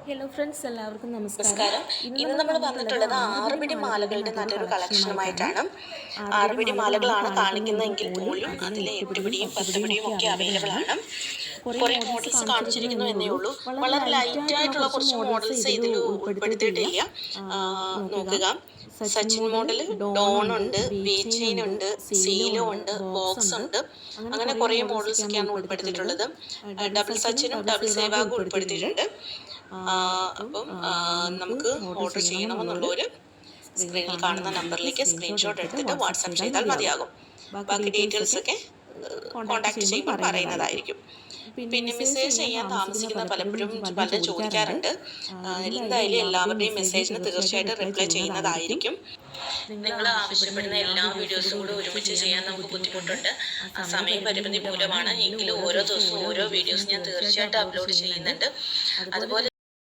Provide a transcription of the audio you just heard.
Hello friends, എല്ലാവർക്കും നമസ്കാരം. നമസ്കാരം. ഇന്ന് നമ്മൾ വന്നിട്ടുള്ളത് ആറുപിടി മാലകളുടെ നല്ലൊരു കളക്ഷനുമായിട്ടാണ്. ആറുപിടി മാലകളാണ് കാണിക്കുന്നതെങ്കിൽ പോലും അതിൽ 8പിടിയും 10പിടിയും ഒക്കെ അവൈലബിൾ ആണ്. കുറേ മോഡൽസ് കാണിച്ചിരിക്കുന്നു എന്നേ ഉള്ളൂ. വളരെ ലൈറ്റ് ആയിട്ടുള്ള കുറച്ച് മോഡൽസ് ഇതിൽ ഉൾപ്പെടുത്തിയിട്ടില്ല. നോക്കുക, സച്ചിൻ മോഡൽ, ഡോൺ ഉണ്ട്, വി ചെയിൻ ഉണ്ട്, സീലോ ഉണ്ട്, ബോക്സ് ഉണ്ട്. അങ്ങനെ കുറേ മോഡൽസ് ഒക്കെയാണ് ഉൾപ്പെടുത്തിയിട്ടുള്ളത്. ഡബിൾ സച്ചിനും ഡബിൾ സേവാഗും ഉൾപ്പെടുത്തിയിട്ടുണ്ട്. അപ്പം നമുക്ക് ഓർഡർ ചെയ്യണമെന്നുള്ളവർ സ്ക്രീനിൽ കാണുന്ന നമ്പറിലേക്ക് സ്ക്രീൻഷോട്ട് എടുത്തിട്ട് വാട്സാപ്പ് ചെയ്താൽ മതിയാകും. ബാക്കി ഡീറ്റെയിൽസ് ഒക്കെ കോൺടാക്ട് ചെയ്യുമ്പോൾ പറയുന്നതായിരിക്കും. പിന്നെ മെസ്സേജ് ചെയ്യാൻ താമസിക്കുന്ന പലപ്പോഴും പലരും ചോദിക്കാറുണ്ട്. എന്തായാലും എല്ലാവരുടെയും മെസ്സേജിന് തീർച്ചയായിട്ടും റിപ്ലൈ ചെയ്യുന്നതായിരിക്കും. നിങ്ങൾ ആവശ്യപ്പെടുന്ന എല്ലാ വീഡിയോസും കൂടെ ഒരുമിച്ച് ചെയ്യാൻ നമുക്ക് ബുദ്ധിമുട്ടുണ്ട്. സമയപരിമിതി മൂലമാണ്. എങ്കിലും ഓരോ ദിവസവും ഓരോ വീഡിയോസ് ഞാൻ തീർച്ചയായിട്ടും അപ്ലോഡ് ചെയ്യുന്നുണ്ട്. അതുപോലെ